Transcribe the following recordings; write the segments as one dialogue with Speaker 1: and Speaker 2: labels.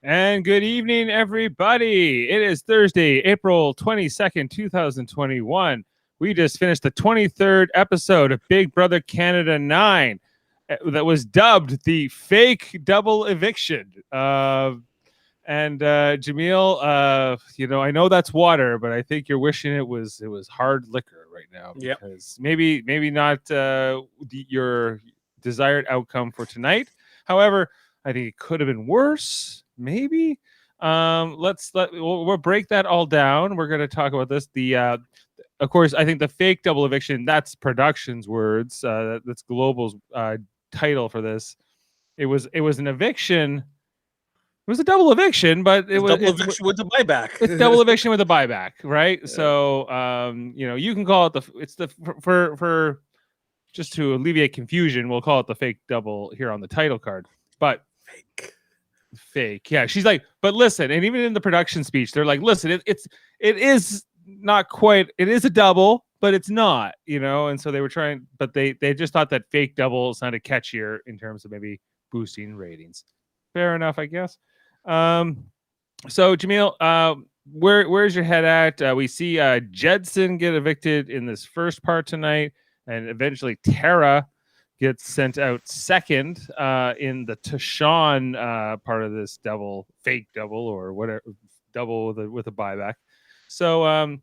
Speaker 1: And good evening, everybody. It is Thursday, April 22nd, 2021. We just finished the 23rd episode of Big Brother Canada 9 that was dubbed the fake double eviction. And Jaemeel, I know that's water, but I think you're wishing it was hard liquor right now, because maybe not your desired outcome for tonight. However, I think it could have been worse. Maybe. We'll break that all down. We're going to talk about this. Of course, I think the fake double eviction, that's production's words. That's Global's title for this. It was an eviction. It was a double eviction, but it was
Speaker 2: double eviction with a buyback.
Speaker 1: It's double eviction with a buyback, right?
Speaker 2: Yeah.
Speaker 1: So, you can call it for just to alleviate confusion, we'll call it the fake double here on the title card. But fake, yeah. She's like, but listen, and even in the production speech, they're like, listen, it is not quite. It is a double, but it's not, And so they were trying, but they just thought that fake double sounded catchier in terms of maybe boosting ratings. Fair enough, I guess. So Jaemeel, where's your head at? We see Jedson get evicted in this first part tonight, and eventually Tara gets sent out second in the Tashawn part of this fake double or whatever, double with a buyback. So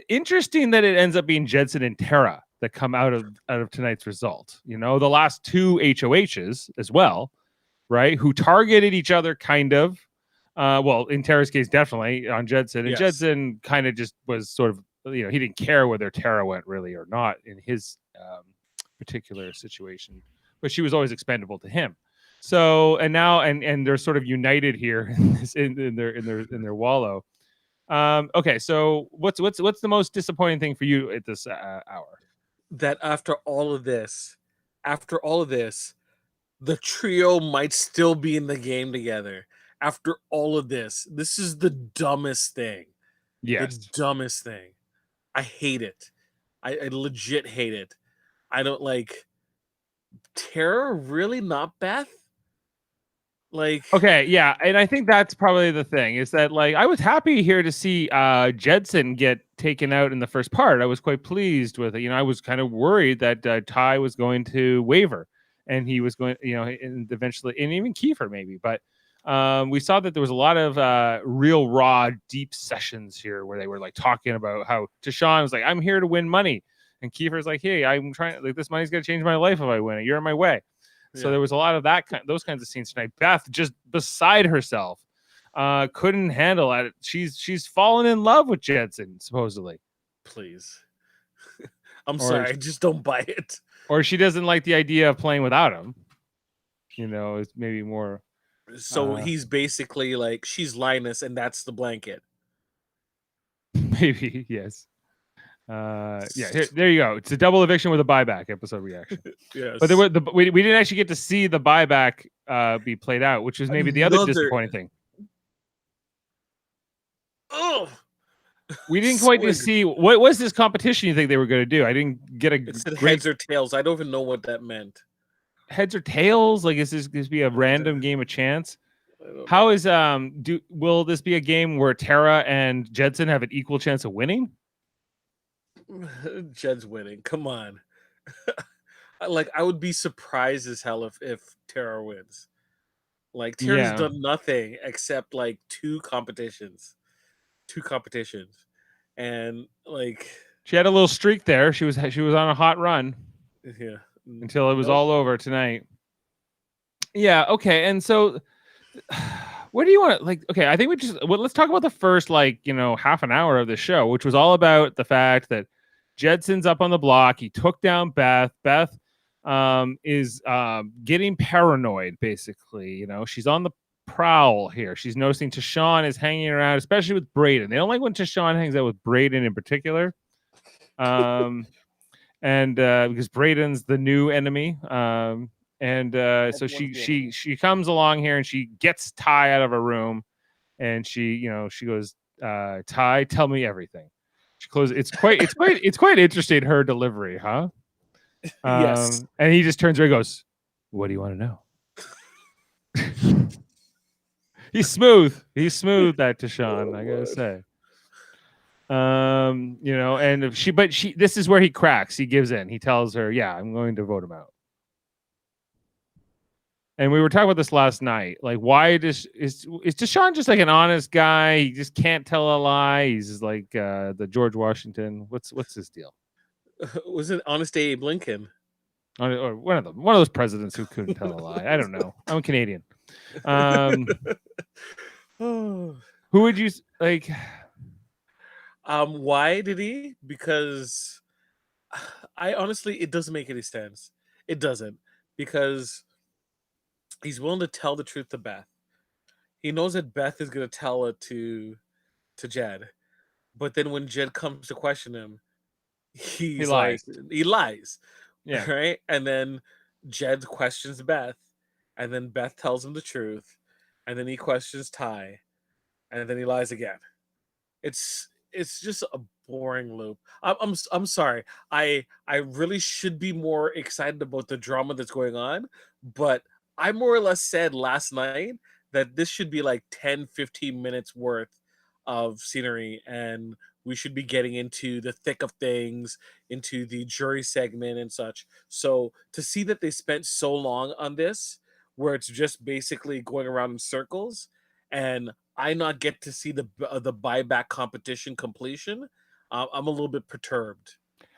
Speaker 1: interesting that it ends up being Jedson and Tara that come out of tonight's result. The last two HOHs as well, right? Who targeted each other kind of. Well, in Tara's case, definitely on Jedson. And yes. Jedson kind of just was sort of, he didn't care whether Tara went really or not in his particular situation, but she was always expendable to him. So, and now, and they're sort of united here in their wallow. Okay, so what's the most disappointing thing for you at this hour?
Speaker 2: That after all of this, the trio might still be in the game together. After all of this is the dumbest thing.
Speaker 1: Yes.
Speaker 2: The dumbest thing. I hate it. I legit hate it. I don't like Tara, really, not Beth?
Speaker 1: Okay, yeah, and I think that's probably the thing, is that I was happy here to see Jedson get taken out in the first part. I was quite pleased with it. I was kind of worried that Ty was going to waver, and he was going, and eventually, and even Kiefer maybe, but we saw that there was a lot of real raw, deep sessions here where they were talking about how Tashawn was like, "I'm here to win money," and Kiefer's like, "Hey, I'm trying. This money's gonna change my life if I win it. You're in my way." Yeah. So there was a lot of those kinds of scenes tonight. Beth just beside herself, couldn't handle it. She's fallen in love with Jedson, supposedly.
Speaker 2: Please, I'm sorry, I just don't buy it.
Speaker 1: Or she doesn't like the idea of playing without him. It's maybe more.
Speaker 2: So he's basically like, she's Linus, and that's the blanket.
Speaker 1: Maybe, yes. There you go. It's a double eviction with a buyback episode reaction.
Speaker 2: Yes.
Speaker 1: But we didn't actually get to see the buyback be played out, which was maybe the other disappointing thing.
Speaker 2: Oh,
Speaker 1: we didn't quite see what was this competition you think they were going to do. I didn't get
Speaker 2: It said heads or tails. I don't even know what that meant.
Speaker 1: Heads or tails? Is this going to be a random game of chance? How is will this be a game where Tara and Jedson have an equal chance of winning?
Speaker 2: Jed's winning. Come on. I would be surprised as hell if Tara wins. Tara's done nothing except two competitions. And
Speaker 1: she had a little streak there. She was on a hot run.
Speaker 2: Yeah.
Speaker 1: Until it was all over tonight. Yeah, okay. And so what do you want to okay, I think let's talk about the first half an hour of the show, which was all about the fact that Jedson's up on the block. He took down Beth. Beth is getting paranoid, basically. She's on the prowl here. She's noticing Tashawn is hanging around, especially with Brayden. They don't like when Tashawn hangs out with Brayden in particular. And because Brayden's the new enemy. So she comes along here and she gets Ty out of her room, and she goes, Ty, tell me everything. She closes. It's quite interesting, her delivery, huh?
Speaker 2: Yes.
Speaker 1: And he just turns around and goes, what do you want to know? He's smooth. He's smooth, that Tashawn, I gotta
Speaker 2: Lord.
Speaker 1: say. And if she this is where he cracks. He gives in. He tells her, yeah, I'm going to vote him out. And we were talking about this last night. Like, why is Tashawn just like an honest guy? He just can't tell a lie. He's just like the George Washington. What's his deal?
Speaker 2: Was it Honest Abe Lincoln?
Speaker 1: Or one of those presidents who couldn't tell a lie. I don't know. I'm Canadian. Who would you like?
Speaker 2: Why did he? Because I honestly, it doesn't make any sense. It doesn't, because he's willing to tell the truth to Beth. He knows that Beth is going to tell it to Jed, but then when Jed comes to question him, he lies.
Speaker 1: Yeah.
Speaker 2: Right. And then Jed questions Beth, and then Beth tells him the truth, and then he questions Ty, and then he lies again. It's just a boring loop. I'm sorry. I really should be more excited about the drama that's going on, but I more or less said last night that this should be like 10-15 minutes worth of scenery, and we should be getting into the thick of things, into the jury segment and such. So to see that they spent so long on this, where it's just basically going around in circles, and I not get to see the buyback competition completion, I'm a little bit perturbed.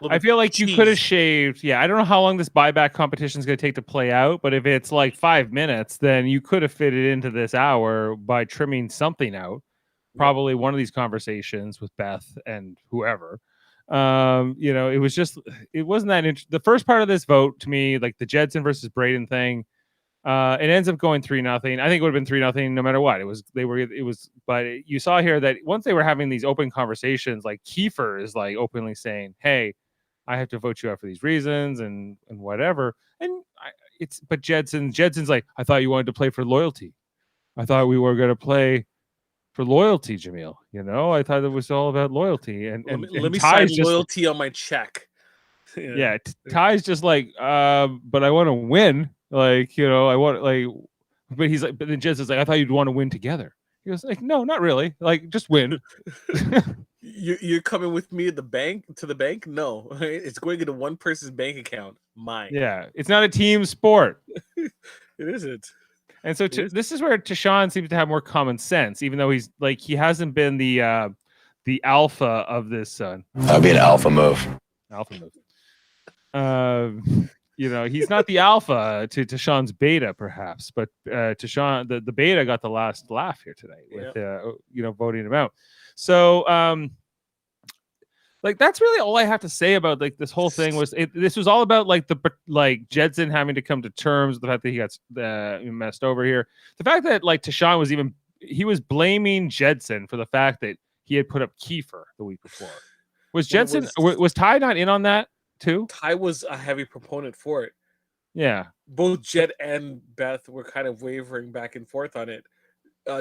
Speaker 1: I feel like you could have shaved. Yeah, I don't know how long this buyback competition is going to take to play out, but if it's like 5 minutes, then you could have fit it into this hour by trimming something out. Probably one of these conversations with Beth and whoever. It wasn't that the first part of this vote to me, like the Jedson versus Braden thing. It ends up going 3-0. I think it would have been 3-0 no matter what. But you saw here that once they were having these open conversations, like Kiefer is like openly saying, "Hey, I have to vote you out for these reasons and whatever." But Jedson's like, "I thought you wanted to play for loyalty. I thought we were going to play for loyalty, Jaemeel. I thought it was all about loyalty." And
Speaker 2: let me sign loyalty on my check.
Speaker 1: Yeah, Ty's just like, but I want to win. Like, I want but he's like, but then Jez is like, I thought you'd want to win together. He goes like, no, not really. Like, just win.
Speaker 2: You're coming with me to the bank? No, it's going into one person's bank account, mine.
Speaker 1: Yeah, it's not a team sport.
Speaker 2: It isn't.
Speaker 1: And so this is where Tashawn seems to have more common sense, even though he's like he hasn't been the alpha of this son.
Speaker 3: That'd be an alpha move.
Speaker 1: He's not the alpha to Tashawn's beta, perhaps, but Tashawn, the beta got the last laugh here tonight with voting him out. So that's really all I have to say about like this whole thing. This was all about like Jedson having to come to terms with the fact that he got messed over here. The fact that like Tashawn was blaming Jedson for the fact that he had put up Kiefer the week before. Was Ty not in on that too?
Speaker 2: Ty was a heavy proponent for it.
Speaker 1: Yeah.
Speaker 2: Both Jed and Beth were kind of wavering back and forth on it.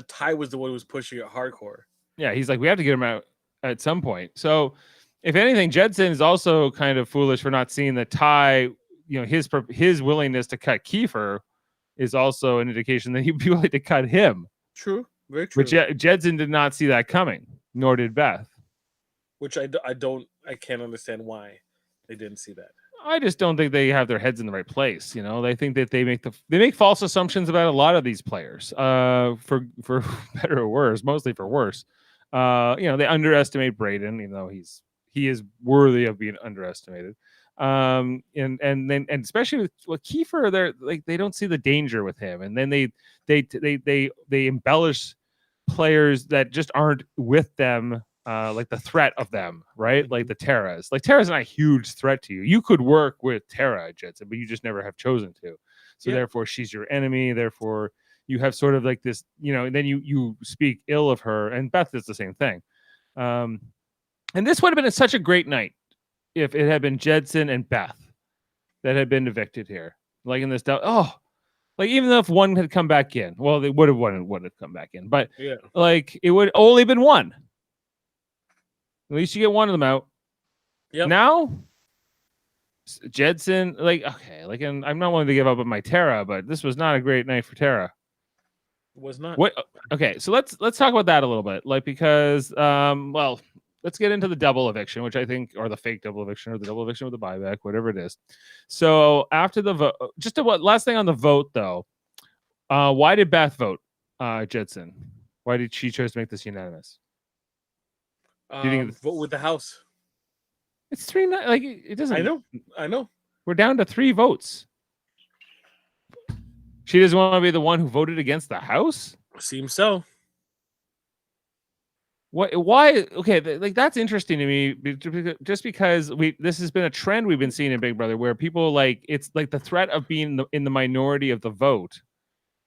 Speaker 2: Ty was the one who was pushing it hardcore.
Speaker 1: Yeah, he's like, we have to get him out at some point. So, if anything, Jedson is also kind of foolish for not seeing that Ty, his willingness to cut Kiefer is also an indication that he'd be willing to cut him.
Speaker 2: True. Very true.
Speaker 1: But Jedson did not see that coming, nor did Beth.
Speaker 2: Which I can't understand why they didn't see that.
Speaker 1: I just don't think they have their heads in the right place. They think that they make false assumptions about a lot of these players, for better or worse, mostly for worse. They underestimate Braden, even though he is worthy of being underestimated. And especially with Kiefer, they don't see the danger with him, and then they embellish players that just aren't with them. Like the threat of them, right? Like the Terras. Like Terra's not a huge threat to you. You could work with Terra, Jedson, but you just never have chosen to. So therefore, she's your enemy. Therefore, you have sort of like this, and then you speak ill of her. And Beth does the same thing. And this would have been such a great night if it had been Jedson and Beth that had been evicted here. Like in this, even though if one had come back in, well, they would have come back in, but like it would only been one. At least you get one of them out.
Speaker 2: Yep.
Speaker 1: Now, Jedson, and I'm not willing to give up on my Terra, but this was not a great night for Terra.
Speaker 2: Was not.
Speaker 1: What? Okay, so let's talk about that a little bit, like because well, let's get into the double eviction, which I think, or the fake double eviction, or the double eviction with the buyback, whatever it is. So after the vote, just to what last thing on the vote though, why did Beth vote, Judson? Why did she choose to make this unanimous? Do you think
Speaker 2: Vote with the House.
Speaker 1: it's 3-9? Like it doesn't.
Speaker 2: I know.
Speaker 1: We're down to 3 votes. She doesn't want to be the one who voted against the House.
Speaker 2: Seems so.
Speaker 1: What? Why? Okay, like that's interesting to me. Just because this has been a trend we've been seeing in Big Brother, where people like it's like the threat of being in the minority of the vote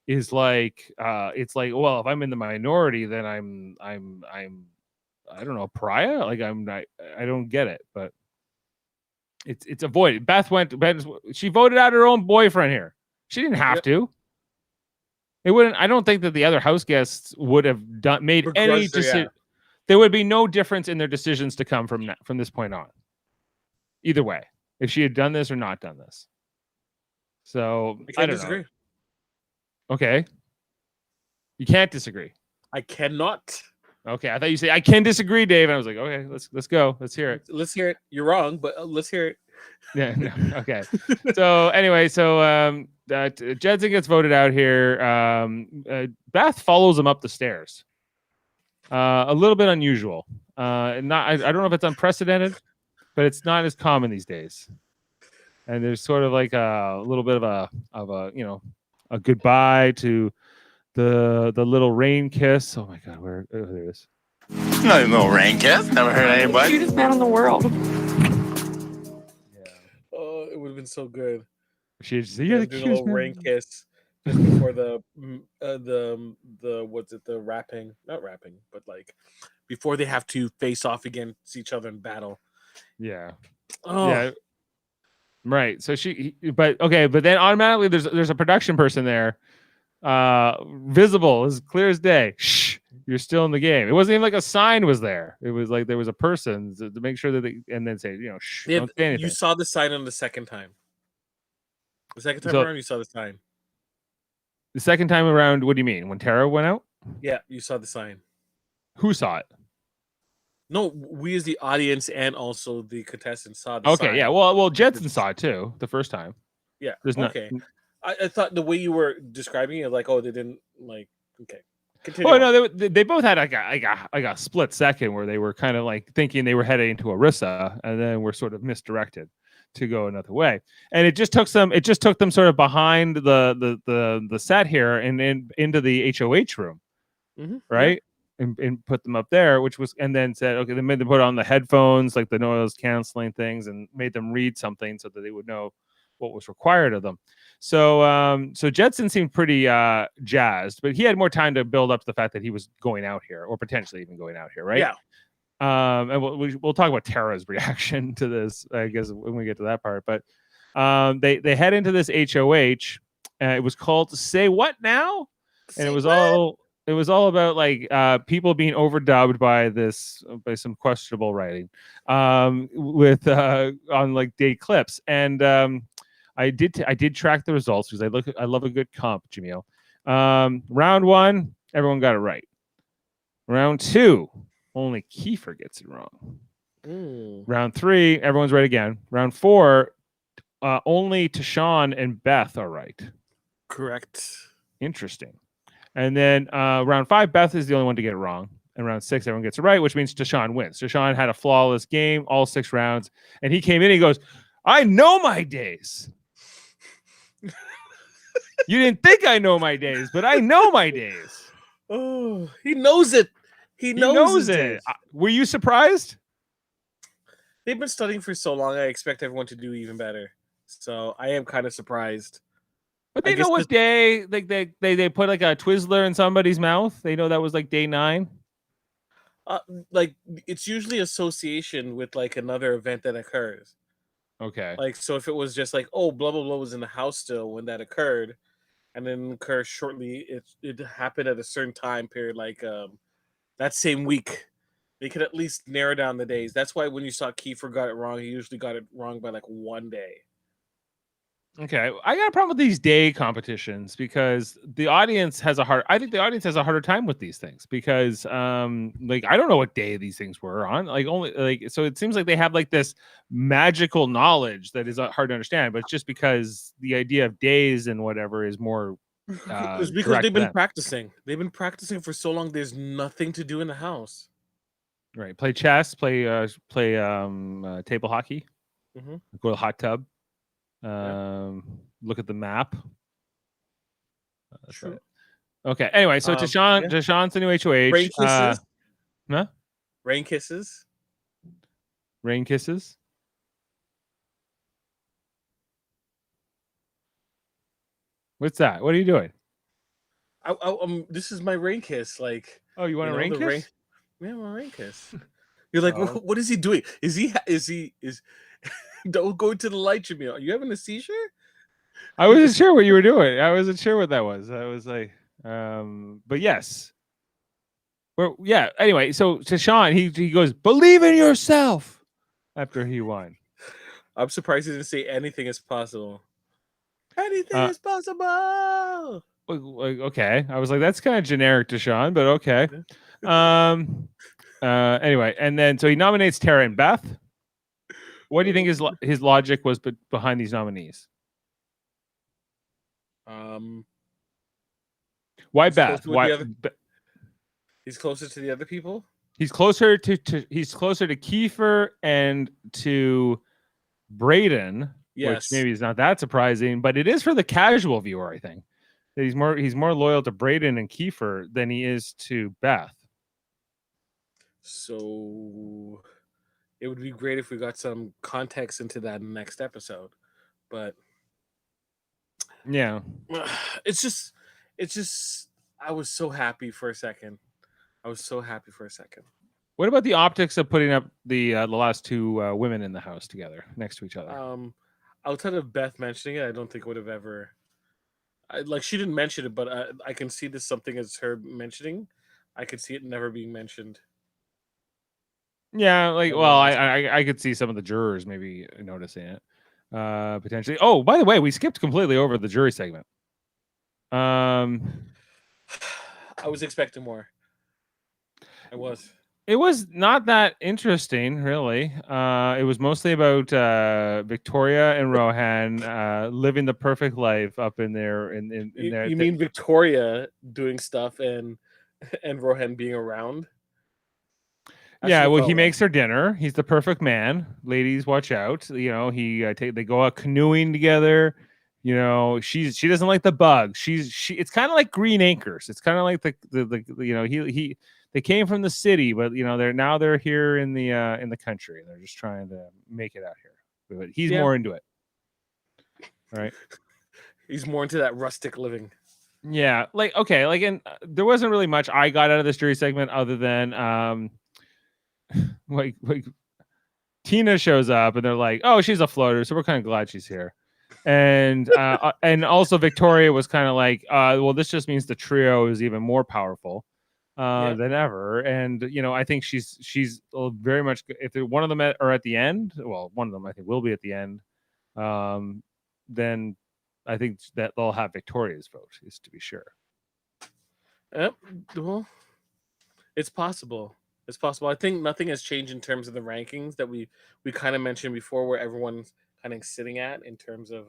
Speaker 1: is like it's like, well, if I'm in the minority, then I'm I don't know, pariah. Like I'm not. I don't get it, but it's avoided. Beth she voted out her own boyfriend here. She didn't have to. It wouldn't. I don't think that the other house guests would have made any decision. There would be no difference in their decisions to come from this point on. Either way, if she had done this or not done this. So I don't disagree. Know. Okay. You can't disagree.
Speaker 2: I cannot.
Speaker 1: Okay, I thought you say I can disagree, Dave. And I was like, okay, let's go. Let's hear it.
Speaker 2: Let's hear it. You're wrong, but let's hear it.
Speaker 1: Yeah. No, okay. So anyway, that Jedson gets voted out here. Beth follows him up the stairs. A little bit unusual. I don't know if it's unprecedented, but it's not as common these days. And there's sort of like a little bit of a a goodbye to the little rain kiss. Oh my God, there it is.
Speaker 3: No rain kiss. Never heard anybody.
Speaker 4: Cutest man in the world.
Speaker 2: Yeah. Oh, it would have been so good.
Speaker 1: She'd say, "You're the cutest
Speaker 2: little rain kiss just before the what's it, the rapping? Not rapping, but like before they have to face off against each other in battle.
Speaker 1: Yeah.
Speaker 2: Oh. Yeah.
Speaker 1: Right. So but then automatically there's a production person there. Visible as clear as day. Shh, you're still in the game. It wasn't even like a sign was there. It was like there was a person to make sure that and then say, shh, don't say anything.
Speaker 2: You saw the sign on the second time. The second time around, you saw the sign.
Speaker 1: The second time around, what do you mean? When Tara went out?
Speaker 2: Yeah, you saw the sign.
Speaker 1: Who saw it?
Speaker 2: No, we as the audience and also the contestants saw the sign.
Speaker 1: Okay, yeah. Well, Jedson saw it too the first time.
Speaker 2: Yeah. Okay. I thought the way you were describing it, like, oh, they didn't like. Okay. Continue.
Speaker 1: Oh no, they both had like a split second where they were kind of like thinking they were heading into Arissa, and then were sort of misdirected to go another way. And it just took them sort of behind the set here and into the HOH room, right? Yeah. And put them up there, which was, and then said, okay, they made them put on the headphones, like the noise canceling things, and made them read something so that they would know what was required of them. So Jedson seemed pretty jazzed, but he had more time to build up to the fact that he was going out here, or potentially even going out here, right?
Speaker 2: Yeah.
Speaker 1: And we'll talk about Tara's reaction to this, I guess, when we get to that part. But they head into this HOH. It was called "Say What Now," and it was all about like people being overdubbed by some questionable writing with on like day clips. And I did track the results because I love a good comp, Jaemeel. Round 1, everyone got it right. Round 2, only Kiefer gets it wrong. Round 3, everyone's right again. Round 4, only Tashawn and Beth are right.
Speaker 2: Correct.
Speaker 1: Interesting. And then round 5, Beth is the only one to get it wrong. And round 6, everyone gets it right, which means Tashawn wins. Tashawn had a flawless game, all 6 rounds. And he came in and he goes, I know my days. You didn't think I know my days, but I know my days.
Speaker 2: Oh, he knows it. He knows it.
Speaker 1: Were you surprised?
Speaker 2: They've been studying for so long. I expect everyone to do even better. So I am kind of surprised.
Speaker 1: But they know what day, like they put like a Twizzler in somebody's mouth. They know that was like day 9.
Speaker 2: Like it's usually association with like another event that occurs.
Speaker 1: Okay.
Speaker 2: Like so, if it was just like, oh, blah blah blah was in the house still when that occurred, and then occurred shortly, it happened at a certain time period, like that same week. They could at least narrow down the days. That's why when you saw Kiefer got it wrong, he usually got it wrong by like one day.
Speaker 1: Okay, I got a problem with these day competitions because the audience has a hard. I think the audience has a harder time with these things because, like I don't know what day these things were on. Like only like so it seems like they have like this magical knowledge that is hard to understand, but it's just because the idea of days and whatever is more
Speaker 2: It's because
Speaker 1: direct
Speaker 2: they've
Speaker 1: to
Speaker 2: been
Speaker 1: them.
Speaker 2: practicing. They've been practicing for so long. There's nothing to do in the house.
Speaker 1: Right? Play chess, play table hockey,
Speaker 2: Hmm.
Speaker 1: go to the hot tub,
Speaker 2: Yeah,
Speaker 1: look at the map. That's about
Speaker 2: true.
Speaker 1: it. Okay. Anyway, so
Speaker 2: Yeah.
Speaker 1: Tashawn's the new HOH.
Speaker 2: Rain kisses.
Speaker 1: Huh?
Speaker 2: Rain kisses.
Speaker 1: Rain kisses. What's that? What are you doing?
Speaker 2: This is my rain kiss. Like,
Speaker 1: Oh, you want a rain
Speaker 2: the
Speaker 1: kiss?
Speaker 2: rain. Yeah, my rain kiss. You're like,
Speaker 1: Oh.
Speaker 2: what is he doing? Is don't go into the light, Jaemeel. Are you having a seizure?
Speaker 1: I wasn't sure what you were doing. I wasn't sure what that was. I was like, but yes. Well, yeah. Anyway, so Tashawn, he goes, believe in yourself after he won.
Speaker 2: I'm surprised he didn't say anything is possible. Anything is possible.
Speaker 1: Like, okay. I was like, that's kind of generic Tashawn, but okay. Anyway, and then so he nominates Tara and Beth. What do you think his logic was behind these nominees? Why Beth? Why?
Speaker 2: He's closer to the other people.
Speaker 1: He's closer to Kiefer and to Braden, which maybe is not that surprising, but it is for the casual viewer. I think that he's more loyal to Braden and Kiefer than he is to Beth.
Speaker 2: So it would be great if we got some context into that in the next episode, but
Speaker 1: yeah,
Speaker 2: it's just I was so happy for a second.
Speaker 1: What about the optics of putting up the last two women in the house together next to each other?
Speaker 2: Outside of Beth mentioning it, I don't think it would have ever. She didn't mention it, but I can see this something as her mentioning. I could see it never being mentioned.
Speaker 1: Yeah, like well, I could see some of the jurors maybe noticing it potentially. Oh, by the way, we skipped completely over the jury segment.
Speaker 2: I was expecting more.
Speaker 1: It was not that interesting, really. It was mostly about Victoria and Rohan living the perfect life up in there. In there.
Speaker 2: You mean Victoria doing stuff and Rohan being around?
Speaker 1: Yeah, well, he makes her dinner. He's the perfect man. Ladies, watch out. You know, they go out canoeing together. You know, she doesn't like the bug. It's kind of like Green Acres. It's kind of like the you know they came from the city, but you know they're here in the country and they're just trying to make it out here. But he's more into it, right?
Speaker 2: He's more into that rustic living.
Speaker 1: Yeah, like okay, like and there wasn't really much I got out of this jury segment other than like Tina shows up and they're like, oh, she's a floater, so we're kind of glad she's here. And also Victoria was kind of like, well, this just means the trio is even more powerful than ever. And you know, I think she's very much, if one of them are at the end, well, one of them I think will be at the end, then I think that they'll have Victoria's vote, is to be sure.
Speaker 2: Well, it's possible. It's possible. I think nothing has changed in terms of the rankings that we kind of mentioned before, where everyone's kind of sitting at in terms of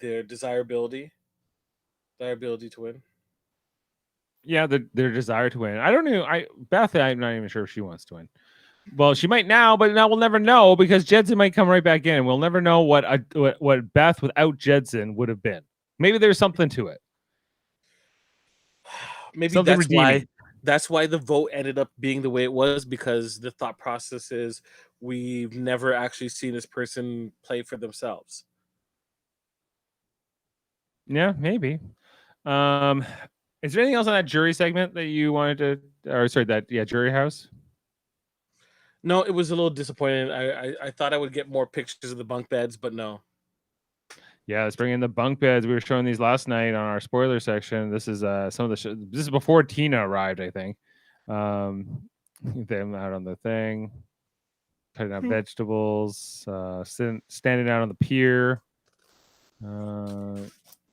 Speaker 2: their desirability to win.
Speaker 1: Yeah, their desire to win. I don't know. Beth, I'm not even sure if she wants to win. Well, she might now, but now we'll never know because Jedson might come right back in, and we'll never know what Beth without Jedson would have been. Maybe there's something to it.
Speaker 2: Maybe something that's redeeming. That's why the vote ended up being the way it was, because the thought process is we've never actually seen this person play for themselves.
Speaker 1: Yeah, maybe. Is there anything else on that jury segment that you wanted to, or sorry, jury house?
Speaker 2: No, it was a little disappointing. I thought I would get more pictures of the bunk beds, but no.
Speaker 1: Yeah, let's bring in the bunk beds. We were showing these last night on our spoiler section. This is some of the this is before Tina arrived, I think. Them out on the thing. cutting up vegetables, standing out on the pier,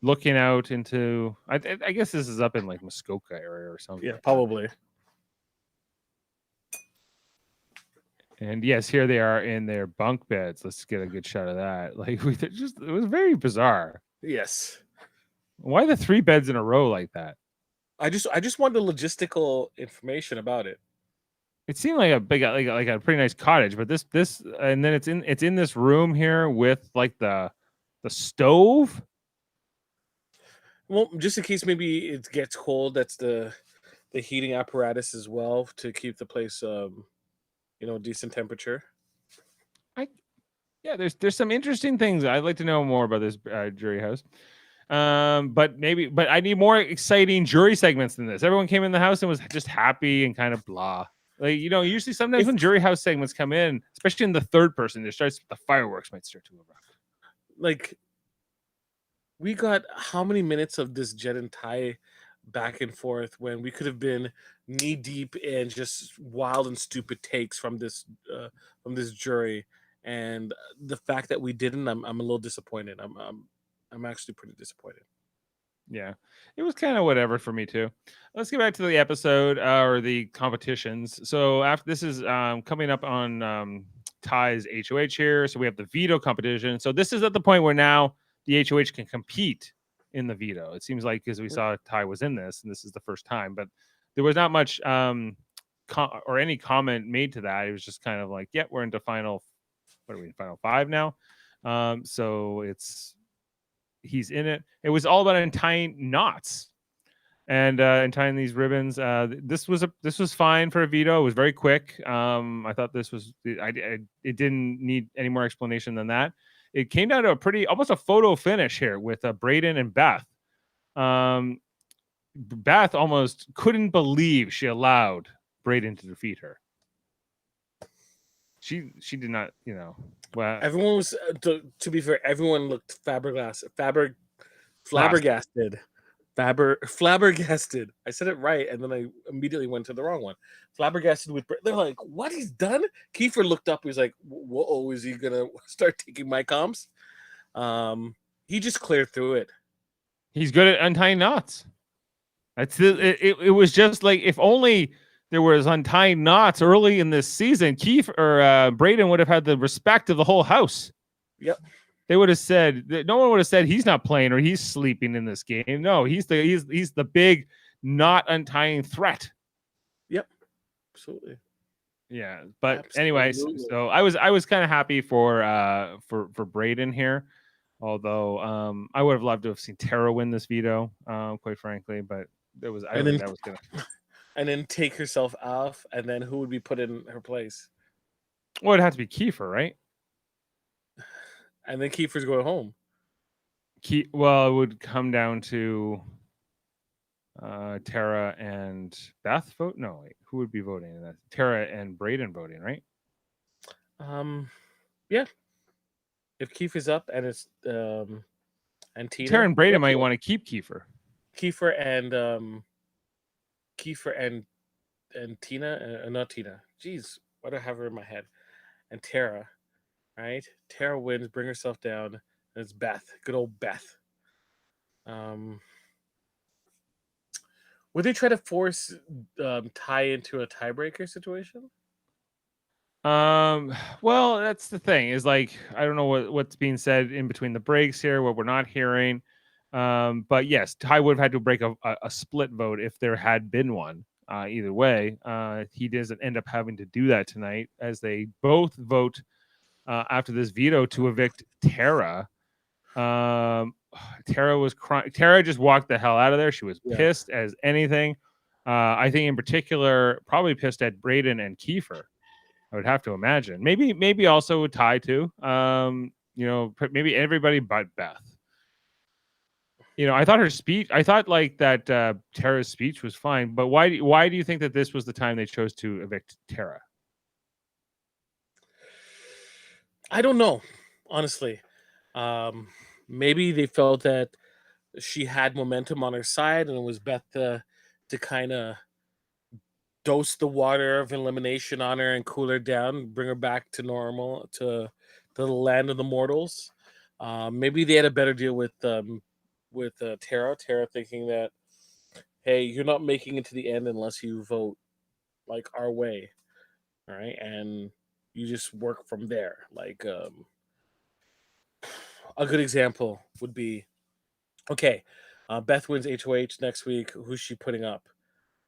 Speaker 1: looking out into. I guess this is up in like Muskoka area or something.
Speaker 2: Yeah, probably.
Speaker 1: And yes, here they are in their bunk beds. Let's get a good shot of that. Like it was very bizarre.
Speaker 2: Yes.
Speaker 1: Why the 3 beds in a row like that?
Speaker 2: I just wanted logistical information about it.
Speaker 1: It seemed like a big, like a pretty nice cottage, but this, and then it's in this room here with like the stove.
Speaker 2: Well, just in case maybe it gets cold, that's the heating apparatus as well to keep the place, decent temperature.
Speaker 1: Yeah, there's some interesting things. I'd like to know more about this jury house. But I need more exciting jury segments than this. Everyone came in the house and was just happy and kind of blah. Like, usually sometimes when jury house segments come in, especially in the third person, the fireworks might start to erupt.
Speaker 2: Like, we got how many minutes of this Jed and Ty back and forth when we could have been knee deep in just wild and stupid takes from this jury, and the fact that we didn't, I'm a little disappointed. I'm actually pretty disappointed.
Speaker 1: Yeah, it was kind of whatever for me too. Let's get back to the episode or the competitions. So after this is coming up on Ty's HOH here. So we have the veto competition. So this is at the point where now the HOH can compete in the veto. It seems like because we saw Ty was in this, and this is the first time, but there was not much or any comment made to that. It was just kind of like, yeah, we're into final. What are we in final 5 now? So he's in it. It was all about untying knots and untying these ribbons. This was fine for a veto. It was very quick. I thought this was it didn't need any more explanation than that. It came down to almost a photo finish here with Braden and Beth. Beth almost couldn't believe she allowed Braden to defeat her. She did not, Well,
Speaker 2: everyone was to be fair, everyone looked flabbergasted. Flabbergasted. I said it right, and then I immediately went to the wrong one. Flabbergasted with. They're like, "What he's done?" Kiefer looked up. He was like, "Whoa, is he gonna start taking my comps?" He just cleared through it.
Speaker 1: He's good at untying knots. It was just like if only there was untying knots early in this season, Braden would have had the respect of the whole house.
Speaker 2: Yep.
Speaker 1: They would have said no one would have said he's not playing or he's sleeping in this game. No, he's the big not untying threat.
Speaker 2: Yep. Absolutely.
Speaker 1: Yeah, but anyways, so I was kind of happy for Braden here. Although I would have loved to have seen Tara win this veto, quite frankly, but I don't think that was gonna.
Speaker 2: And then take herself off, and then who would be put in her place?
Speaker 1: Well, it'd have to be Kiefer, right?
Speaker 2: And then Kiefer's going home.
Speaker 1: Well, it would come down to Tara and Beth vote. No, wait, who would be voting in that? Tara and Braden voting, right?
Speaker 2: Yeah. If Kiefer's up and it's and Tina,
Speaker 1: Tara and Braden might want to keep Kiefer.
Speaker 2: Kiefer and Tina, not Tina. Jeez, why do I have her in my head? And Tara, right? Tara wins, bring herself down, and it's Beth, good old Beth. Would they try to force Ty into a tiebreaker situation?
Speaker 1: Well, that's the thing. Is like I don't know what's being said in between the breaks here, what we're not hearing. But yes, Ty would have had to break a split vote if there had been one. Either way, he doesn't end up having to do that tonight as they both vote after this veto to evict Tara. Tara was crying. Tara just walked the hell out of there. She was pissed as anything. I think in particular, probably pissed at Braden and Kiefer. I would have to imagine. Maybe also Ty too. Maybe everybody but Beth. I thought her speech. I thought like that Tara's speech was fine. But why do you think that this was the time they chose to evict Tara?
Speaker 2: I don't know, honestly. Maybe they felt that she had momentum on her side, and it was Beth to kind of dose the water of elimination on her and cool her down, bring her back to normal, to the land of the mortals. Maybe they had a better deal with Tara. Tara thinking that, hey, you're not making it to the end unless you vote like our way, right? And you just work from there. Like a good example would be, okay, Beth wins HOH next week. Who's she putting up?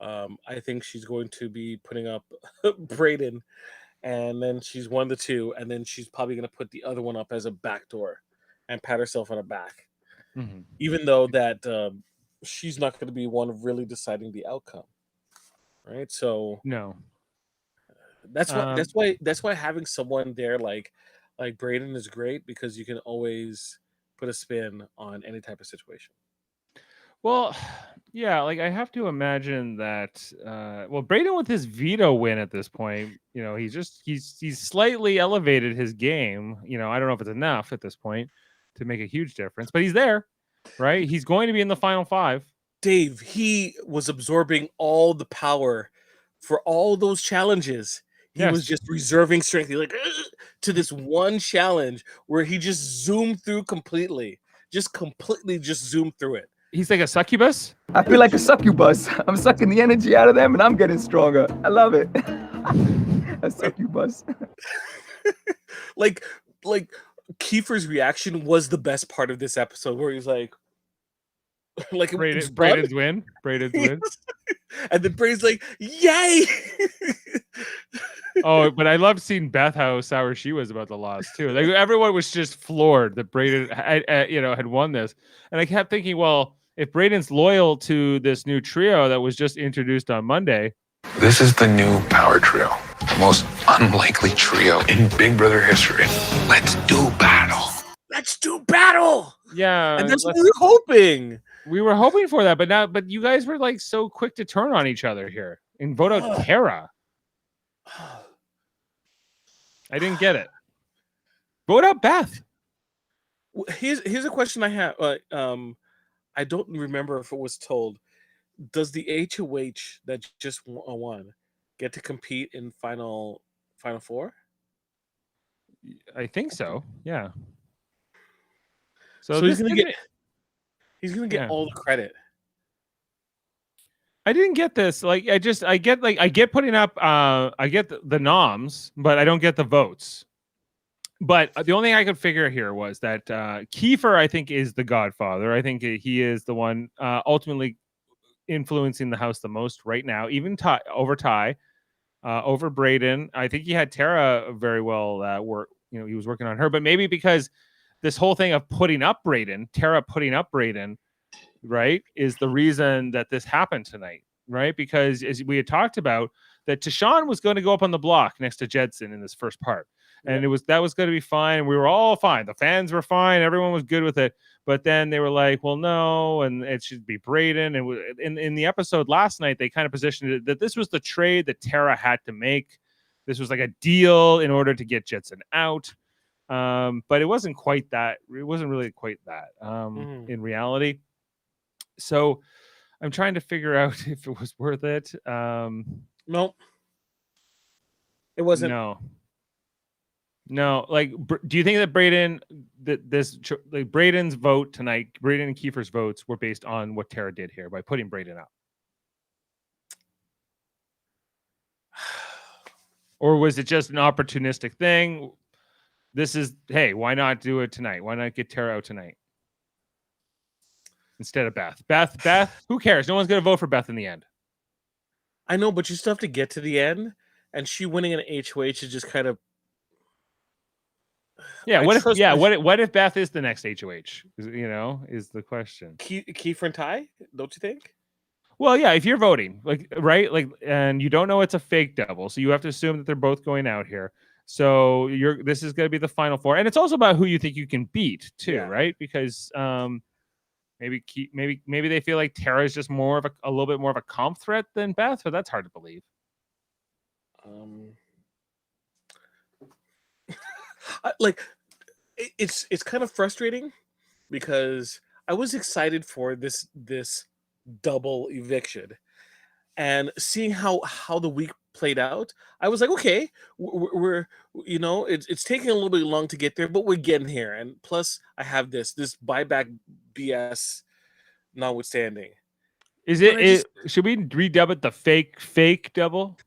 Speaker 2: I think she's going to be putting up Brayden, and then she's won the two, and then she's probably going to put the other one up as a backdoor and pat herself on the back.
Speaker 1: Mm-hmm.
Speaker 2: Even though that she's not going to be one of really deciding the outcome, right? So
Speaker 1: No.
Speaker 2: that's why having someone there like Brayden is great, because you can always put a spin on any type of situation.
Speaker 1: Well, yeah, like I have to imagine that. Well, Brayden with his veto win at this point, he's slightly elevated his game. I don't know if it's enough at this point to make a huge difference, but he's there, right? He's going to be in the final five.
Speaker 2: Dave, he was absorbing all the power for all those challenges. He was just reserving strength. He's like, to this one challenge where he just zoomed through completely. Just zoomed through it.
Speaker 1: He's like a succubus.
Speaker 4: I feel like a succubus. I'm sucking the energy out of them and I'm getting stronger. I love it. A succubus.
Speaker 2: like Kiefer's reaction was the best part of this episode, where he's like
Speaker 1: Brayden's win.
Speaker 2: And then Brayden's like, yay!
Speaker 1: Oh, but I loved seeing Beth, how sour she was about the loss too. Like everyone was just floored that Brayden had won this. And I kept thinking, well, if Brayden's loyal to this new trio that was just introduced on Monday.
Speaker 5: This is the new power trio. The most unlikely trio in Big Brother history. Let's do battle.
Speaker 1: Yeah.
Speaker 2: And that's what we were hoping.
Speaker 1: We were hoping for that, but you guys were like so quick to turn on each other here and vote out Tara. I didn't get it. Vote out Beth.
Speaker 2: Here's a question I have. I don't remember if it was told. Does the HOH that just won get to compete in final four?
Speaker 1: I think so. Yeah.
Speaker 2: So he's gonna get all the credit.
Speaker 1: I didn't get this. Like I get putting up. I get the noms, but I don't get the votes. But the only thing I could figure here was that Kiefer, I think, is the godfather. I think he is the one ultimately influencing the house the most right now, even over Brayden. I think he had Tara very well work. He was working on her, but maybe because this whole thing of Tara putting up Brayden, right, is the reason that this happened tonight, right? Because as we had talked about, that Tashawn was going to go up on the block next to Jedson in this first part. And that was going to be fine. We were all fine. The fans were fine. Everyone was good with it. But then they were like, well, no, and it should be Brayden. And in the episode last night, they kind of positioned it that this was the trade that Tara had to make. This was like a deal in order to get Jedson out. But it wasn't quite that. It wasn't really quite that in reality. So I'm trying to figure out if it was worth it.
Speaker 2: Nope. It wasn't.
Speaker 1: No, like, do you think that Brayden's vote tonight, Brayden and Kiefer's votes were based on what Tara did here by putting Brayden up? Or was it just an opportunistic thing? Hey, why not do it tonight? Why not get Tara out tonight instead of Beth? Beth, who cares? No one's going to vote for Beth in the end.
Speaker 2: I know, but you still have to get to the end, and she winning an HOH is just kind of.
Speaker 1: Yeah. What if Beth is the next HOH? Is the question.
Speaker 2: Kiefer and Ty, don't you think?
Speaker 1: Well, yeah. If you're voting, and you don't know it's a fake double, so you have to assume that they're both going out here. So this is going to be the final four, and it's also about who you think you can beat too, right? Because maybe they feel like Tara is just more of a little bit more of a comp threat than Beth, but that's hard to believe.
Speaker 2: It's kind of frustrating because I was excited for this double eviction, and seeing how the week played out, I was like, okay, we're it's taking a little bit long to get there, but we're getting here. And plus, I have this buyback BS notwithstanding.
Speaker 1: Is
Speaker 2: But
Speaker 1: it? Should we redub it the fake double?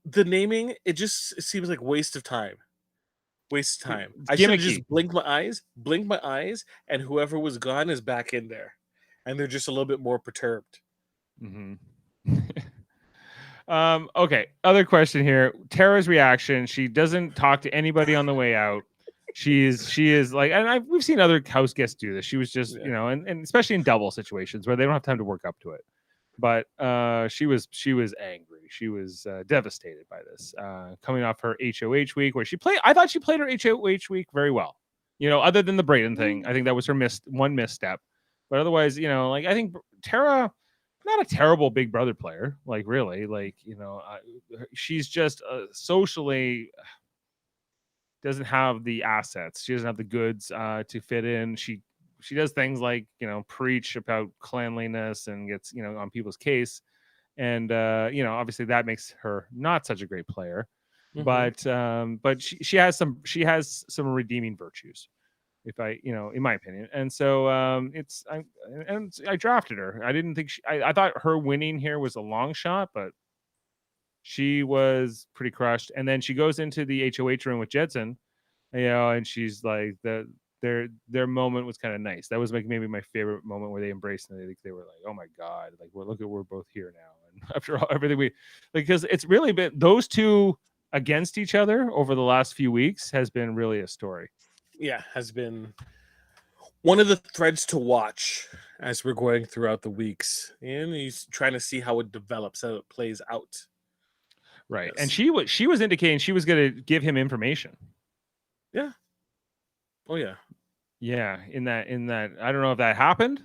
Speaker 2: The naming, it just seems like waste of time. Waste of time.
Speaker 1: It's
Speaker 2: I should have
Speaker 1: gimmicky.
Speaker 2: just blinked my eyes, and whoever was gone is back in there, and they're just a little bit more perturbed.
Speaker 1: Mm-hmm. Okay. Other question here. Tara's reaction. She doesn't talk to anybody on the way out. She is like, and we've seen other house guests do this. She was just, and especially in double situations where they don't have time to work up to it. But she was angry. She was devastated by this. Coming off her HOH week where I thought she played her HOH week very well. Other than the Brayden thing, I think that was her one misstep. But otherwise, I think Tara, not a terrible Big Brother player. Like really, she's just socially doesn't have the assets. She doesn't have the goods to fit in. She does things like preach about cleanliness and gets on people's case, and obviously that makes her not such a great player.
Speaker 2: Mm-hmm.
Speaker 1: But she has some redeeming virtues, if in my opinion. And so I drafted her. I didn't think I thought her winning here was a long shot, but she was pretty crushed. And then she goes into the HOH room with Jedson, and she's like their moment was kind of nice. That was like maybe my favorite moment where they embraced and they were like, oh my God, like we're both here now. And after all, everything because it's really been those two against each other over the last few weeks has been really a story.
Speaker 2: Yeah, has been one of the threads to watch as we're going throughout the weeks. And he's trying to see how it develops, how it plays out.
Speaker 1: Right.
Speaker 2: Yes.
Speaker 1: And she was indicating she was going to give him information.
Speaker 2: Yeah. Oh yeah.
Speaker 1: Yeah. In that, I don't know if that happened,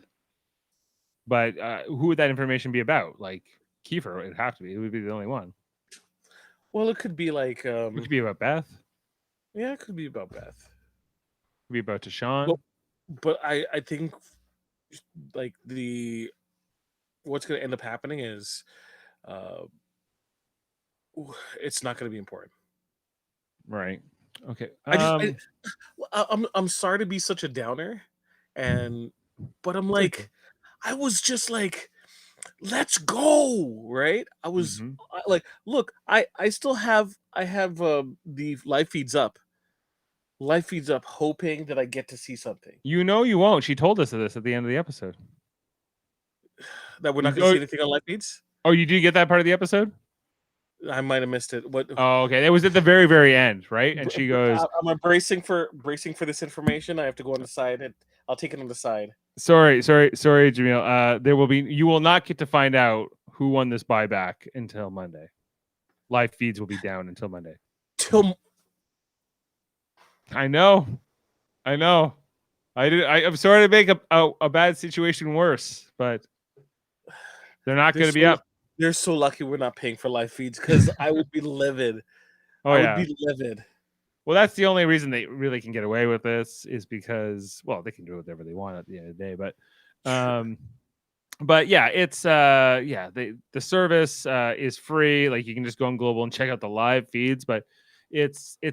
Speaker 1: but who would that information be about? Like Kiefer, it'd have to be. It would be the only one.
Speaker 2: Well, it could be like
Speaker 1: it could be about Beth.
Speaker 2: Yeah, it could be about Beth.
Speaker 1: It could be about Deshaun.
Speaker 2: But I think like what's going to end up happening is it's not going to be important.
Speaker 1: Right. Okay.
Speaker 2: I'm sorry to be such a downer, but I'm like, I was just like, let's go, right? I was like, look, I still have the live feeds up, hoping that I get to see something.
Speaker 1: You won't. She told us this at the end of the episode.
Speaker 2: That we're not going to see anything on live feeds.
Speaker 1: Oh, you do get that part of the episode?
Speaker 2: I might have missed it. What?
Speaker 1: Oh, okay. It was at the very, very end, right? And she goes,
Speaker 2: "I'm bracing for this information. I have to go on the side, and I'll take it on the side."
Speaker 1: Sorry, Jaemeel. You will not get to find out who won this buyback until Monday. Live feeds will be down until Monday. I know. I'm sorry to make a bad situation worse, but they're not going to be up.
Speaker 2: They're so lucky we're not paying for live feeds because I would be livid. I would be livid.
Speaker 1: Well, that's the only reason they really can get away with this is because, well, they can do whatever they want at the end of the day. But yeah, it's the service is free. Like you can just go on Global and check out the live feeds, but this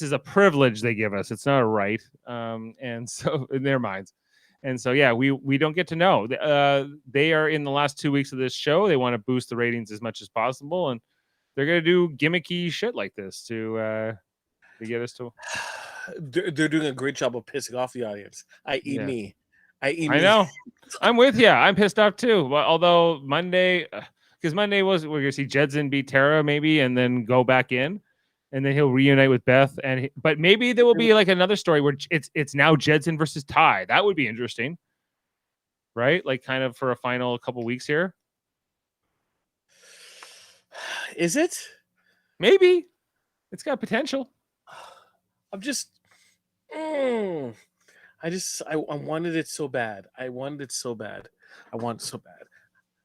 Speaker 1: is a privilege they give us. It's not a right. And so in their minds. And so, yeah, we don't get to know. They are in the last 2 weeks of this show. They want to boost the ratings as much as possible. And they're going to do gimmicky shit like this to get us to.
Speaker 2: They're doing a great job of pissing off the audience, i.e. me.
Speaker 1: I know. I'm with you. I'm pissed off too. But although Monday, because Monday we're going to see Jedson beat Tara maybe and then go back in. And then he'll reunite with Beth, but maybe there will be like another story where it's now Jedson versus Ty. That would be interesting, right? Like kind of for a final couple weeks here.
Speaker 2: Is it?
Speaker 1: Maybe it's got potential.
Speaker 2: I'm just, I wanted it so bad. I want it so bad.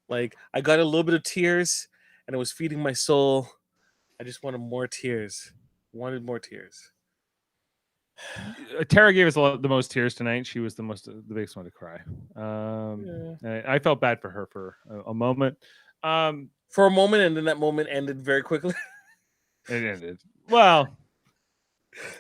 Speaker 2: Like I got a little bit of tears, and it was feeding my soul. I just wanted more tears. Wanted more tears.
Speaker 1: Tara gave us the most tears tonight. She was the biggest one to cry. I felt bad for her for a moment.
Speaker 2: For a moment, and then that moment ended very quickly.
Speaker 1: It ended well.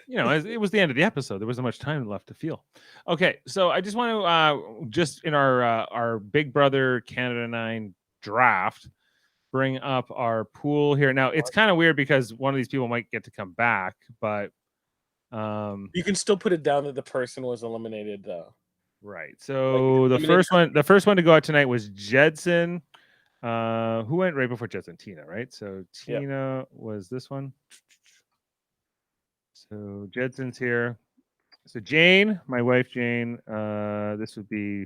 Speaker 1: It was the end of the episode. There wasn't much time left to feel. Okay, so I just want to just in our Big Brother Canada 9 draft, bring up our pool here. Now it's kind of weird because one of these people might get to come back, but
Speaker 2: you can still put it down that the person was eliminated, though.
Speaker 1: Right. So the first one to go out tonight was Jedson. Who went right before Jedson? Tina, right? So Tina was this one. So Jedson's here. So Jane, my wife Jane, this would be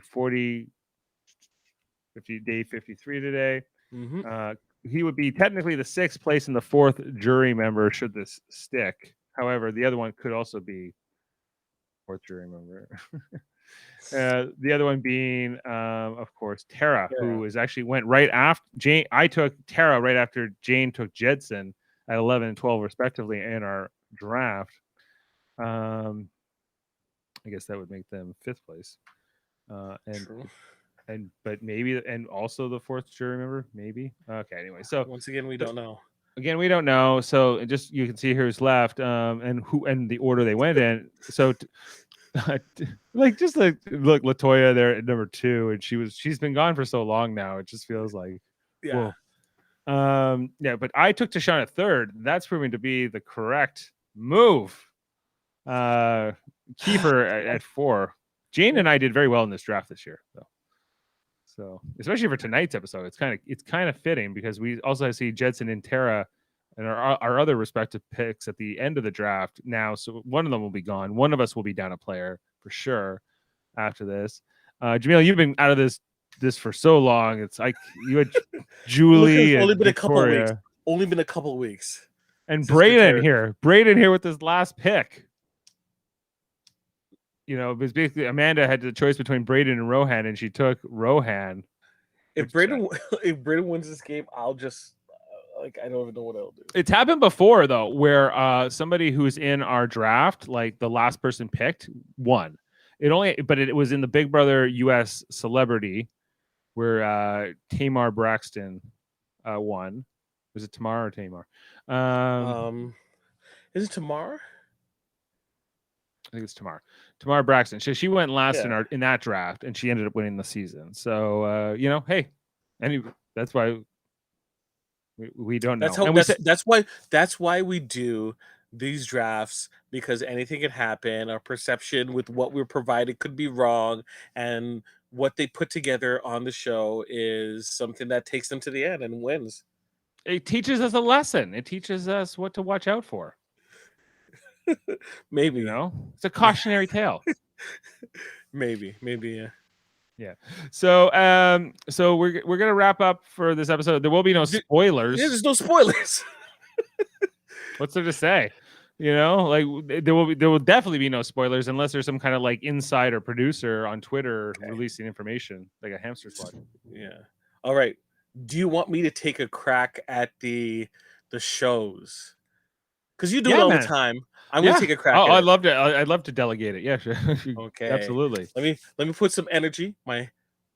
Speaker 1: 53 today. He would be technically the 6th place and the 4th jury member should this stick. However, the other one could also be 4th jury member. The other one being, of course, Tara, who is actually went right after Jane. I took Tara right after Jane took Jedson at 11 and 12 respectively in our draft. I guess that would make them 5th place. But maybe also the 4th jury member, maybe. Okay, anyway, so
Speaker 2: once again we don't know.
Speaker 1: Again, we don't know. So just you can see who's left, and the order they went in. So look, Latoya there at number 2, and she's been gone for so long now. It just feels like whoa. But I took Tashawn at 3rd. That's proving to be the correct move. Kiefer at 4. Jane and I did very well in this draft this year, though. So especially for tonight's episode, it's kind of fitting because we also see Jedson and Tara and our other respective picks at the end of the draft now. So one of them will be gone. One of us will be down a player for sure after this. Jaemeel, you've been out of this for so long. It's like you had Julie.
Speaker 2: It's only
Speaker 1: and
Speaker 2: been
Speaker 1: Victoria.
Speaker 2: a couple weeks. Only been a couple weeks.
Speaker 1: And Braden here with his last pick. It was basically Amanda had the choice between Braden and Rohan, and she took Rohan.
Speaker 2: If Braden wins this game, I'll just I don't even know what I'll do.
Speaker 1: It's happened before though, where somebody who's in our draft, like the last person picked, won. But it was in the Big Brother US Celebrity, where Tamar Braxton won. Was it Tamar or Tamar?
Speaker 2: Is it Tamar?
Speaker 1: I think it's Tamar. Tamar Braxton. She went last in that draft, and she ended up winning the season. So hey, that's why we don't know.
Speaker 2: That's why we do these drafts, because anything can happen. Our perception with what we're provided could be wrong, and what they put together on the show is something that takes them to the end and wins.
Speaker 1: It teaches us a lesson. It teaches us what to watch out for.
Speaker 2: Maybe
Speaker 1: it's a cautionary tale.
Speaker 2: maybe
Speaker 1: yeah. So we're gonna wrap up for this episode. There will be no spoilers.
Speaker 2: There's no spoilers.
Speaker 1: What's there to say? There will definitely be no spoilers unless there's some kind of insider producer on Twitter releasing information like a hamster squad.
Speaker 2: Yeah. All right. Do you want me to take a crack at the shows? Because you do it all the time. I'm gonna take a crack.
Speaker 1: I'd love to delegate it. Yeah, sure.
Speaker 2: Okay.
Speaker 1: Absolutely.
Speaker 2: Let me put some energy. My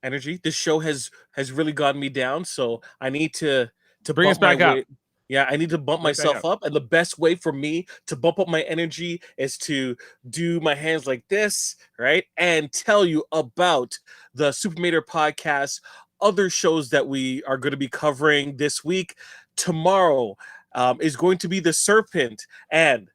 Speaker 2: energy. This show has really gotten me down, so I need to
Speaker 1: bring us back up.
Speaker 2: Yeah, I need to bump myself up. And the best way for me to bump up my energy is to do my hands like this, right? And tell you about the Super Mader podcast, other shows that we are going to be covering this week. Tomorrow is going to be The Serpent, and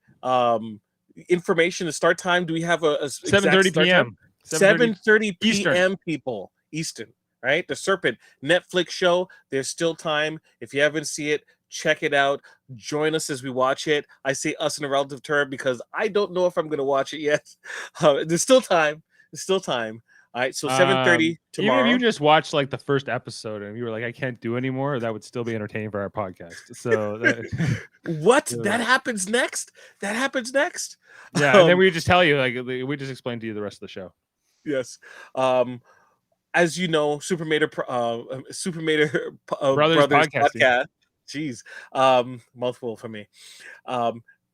Speaker 2: information, the start time. Do we have a
Speaker 1: 7:30 p.m.
Speaker 2: 7:30 p.m. people Eastern, right? The Serpent Netflix show. There's still time. If you haven't seen it, check it out. Join us as we watch it. I say us in a relative term because I don't know if I'm going to watch it yet. There's still time. All right, so 7:30 tomorrow.
Speaker 1: Even if you just watched the first episode and you were like, I can't do anymore, that would still be entertaining for our podcast. So
Speaker 2: that happens next?
Speaker 1: Yeah, and then we just tell you, we just explain to you the rest of the show.
Speaker 2: Yes. As you know, Super Mader
Speaker 1: Brothers podcast.
Speaker 2: Jeez. Mouthful for me.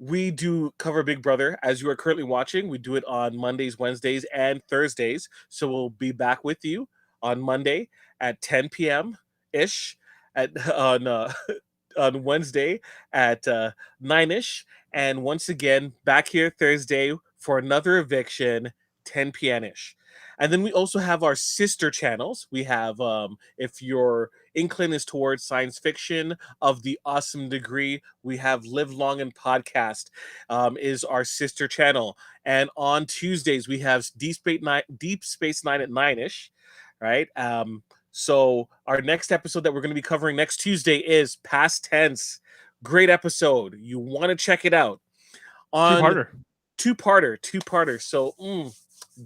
Speaker 2: we do cover Big Brother as you are currently watching. We do it on Mondays, Wednesdays, and Thursdays. So we'll be back with you on Monday at 10 p.m. ish, on Wednesday at 9ish, and once again back here Thursday for another eviction, 10 p.m. ish. And then we also have our sister channels. We have, if your incline is towards science fiction of the awesome degree, we have Live Long and Podcast is our sister channel. And on Tuesdays, we have Deep Space Nine at 9ish, right? So our next episode that we're going to be covering next Tuesday is Past Tense. Great episode. You want to check it out. On two-parter. So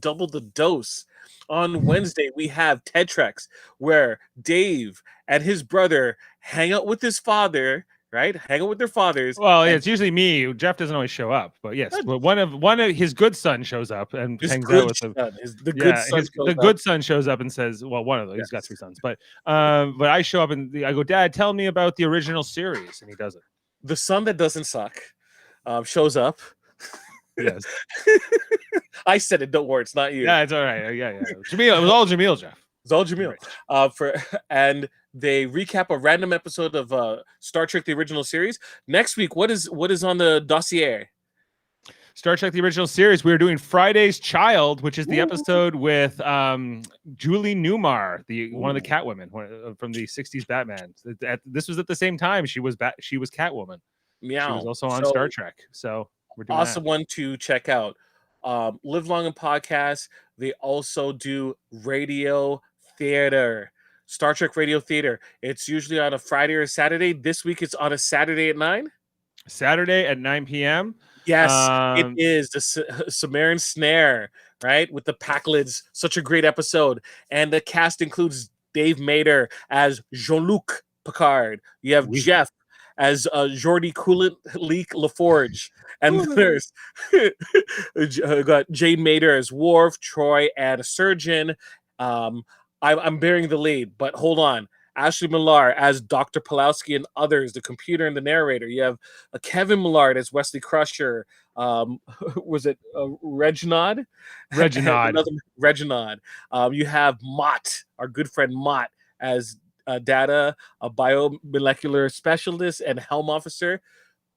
Speaker 2: double the dose. On Wednesday, we have Ted Treks, where Dave and his brother hang out with his father, right? Hang out with their fathers.
Speaker 1: Well, it's usually me. Jeff doesn't always show up, but yes, but one of his good son shows up and hangs out with him. The good son shows up and says, "Well, one of them. He's got 3 sons, but I show up and I go, Dad, tell me about the original series," and he doesn't.
Speaker 2: The son that doesn't suck shows up.
Speaker 1: Yes.
Speaker 2: I said it. Don't worry, it's not you.
Speaker 1: Yeah, it's all right. Yeah. Jaemeel, it was all Jaemeel, Jeff.
Speaker 2: It's all Jaemeel. And they recap a random episode of Star Trek: The Original Series. Next week, what is on the dossier?
Speaker 1: Star Trek: The Original Series. We're doing Friday's Child, which is the episode with Julie Newmar, one of the Catwomen from the '60s Batman. This was at the same time she was Catwoman.
Speaker 2: Meow.
Speaker 1: She was also on Star Trek. So we're doing
Speaker 2: awesome one to check out. Live Long and Podcast. They also do radio theater, Star Trek radio theater. It's usually on a Friday or Saturday. This week it's on a Saturday at 9.
Speaker 1: Saturday at 9 p.m.
Speaker 2: Yes, it is the Sumerian Snare, right? With the Packlids. Such a great episode. And the cast includes Dave Mader as Jean-Luc Picard. You have Jeff as Jordi Coulic LaForge. And there's got Jane Mader as Worf, Troy, and a surgeon. I'm bearing the lead, but hold on. Ashley Millar as Dr. Pulowski and others, the computer and the narrator. You have Kevin Millard as Wesley Crusher. Was it Reginald? Reginald. You have Mott, our good friend Mott, as Data, a biomolecular specialist and helm officer.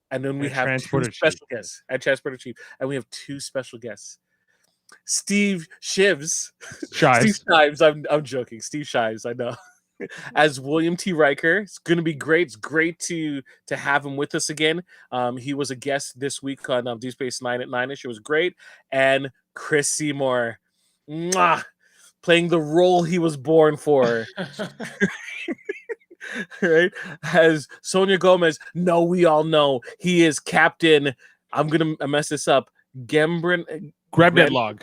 Speaker 2: And then we have two special guests and Transporter Chief. And we have 2 special guests. Steve Shives. Steve Shives. I'm joking. Steve Shives, I know. As William T. Riker. It's going to be great. It's great to have him with us again. He was a guest this week on Deep Space Nine at 9ish. It was great. And Chris Seymour. Playing the role he was born for. Right? As Sonia Gomez. No, we all know he is Captain. I'm going to mess this up. Grabinlog.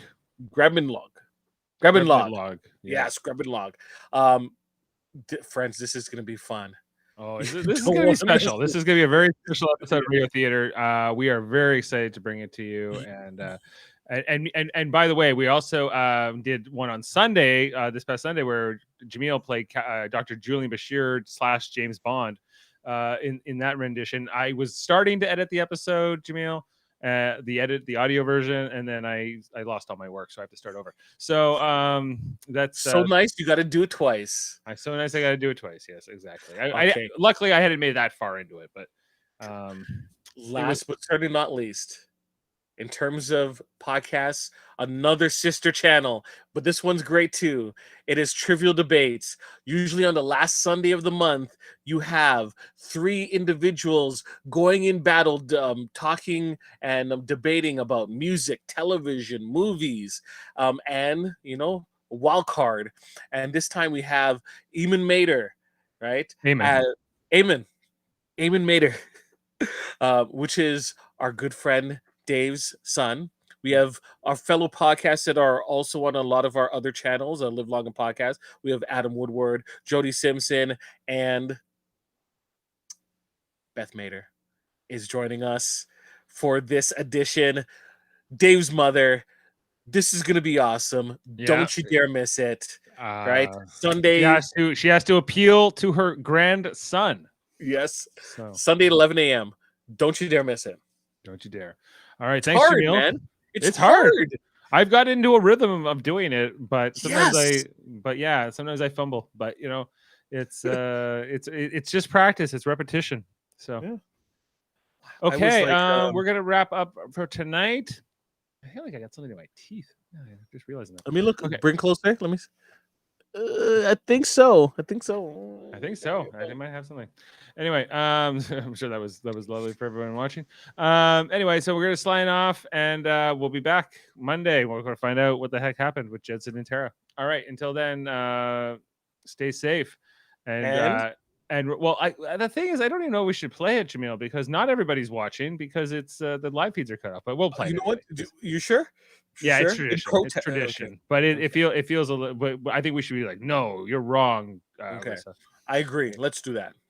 Speaker 2: Yes, Grabinlog. Friends, this is going to be fun.
Speaker 1: Oh, this is going to be special. This is going to be a very special episode of Radio Theater. We are very excited to bring it to you. And by the way, we also did one on Sunday, this past Sunday, where Jaemeel played Dr. Julian Bashir / James Bond in that rendition. I was starting to edit the episode, Jaemeel. The audio version, and then I lost all my work, so I have to start over. So that's
Speaker 2: so nice. You got to do it twice.
Speaker 1: So nice. I got to do it twice. Yes, exactly. Okay. Luckily I hadn't made that far into it, but
Speaker 2: last but certainly not least, in terms of podcasts, another sister channel, but this one's great too. It is Trivial Debates. Usually on the last Sunday of the month, you have 3 individuals going in battle, talking and debating about music, television, movies, and, a wild card. And this time we have Eamon Mader, right? Eamon Mader, which is our good friend Dave's son. We have our fellow podcasts that are also on a lot of our other channels, Live Long and Podcast. We have Adam Woodward, Jody Simpson, and Beth Mader is joining us for this edition. Dave's mother. This is going to be awesome. Yeah. Don't you dare miss it. Right? Sunday.
Speaker 1: She has to appeal to her grandson.
Speaker 2: Yes. So. Sunday at 11 a.m. Don't you dare miss it.
Speaker 1: Don't you dare. All right.
Speaker 2: It's
Speaker 1: Thanks,
Speaker 2: hard,
Speaker 1: Jaemeel.
Speaker 2: man. It's
Speaker 1: hard.
Speaker 2: hard.
Speaker 1: I've got into a rhythm of doing it, but sometimes
Speaker 2: Yes.
Speaker 1: sometimes I fumble, but it's just practice. It's repetition. So,
Speaker 2: Yeah.
Speaker 1: okay.
Speaker 2: like,
Speaker 1: We're going to wrap up for tonight. I feel like I got something in my teeth. Yeah, I'm just realizing that.
Speaker 2: Let me look.
Speaker 1: Okay.
Speaker 2: Bring closer. Let me see. I think so.
Speaker 1: I think so. I might have something. Anyway, I'm sure that was lovely for everyone watching. Anyway, so we're gonna sign off, and we'll be back Monday. We're gonna find out what the heck happened with Jedson and Tara. All right. Until then, stay safe. And well, the thing is, I don't even know if we should play it, Jaemeel, because not everybody's watching because it's the live feeds are cut off. But we'll play.
Speaker 2: You
Speaker 1: it
Speaker 2: know what?
Speaker 1: anyway.
Speaker 2: You sure?
Speaker 1: Yeah,
Speaker 2: Sure?
Speaker 1: it's tradition. It's tradition,
Speaker 2: Okay.
Speaker 1: but it feels a little. But I think we should be like, no, you're wrong.
Speaker 2: Okay.
Speaker 1: Alyssa.
Speaker 2: I agree. Let's do that.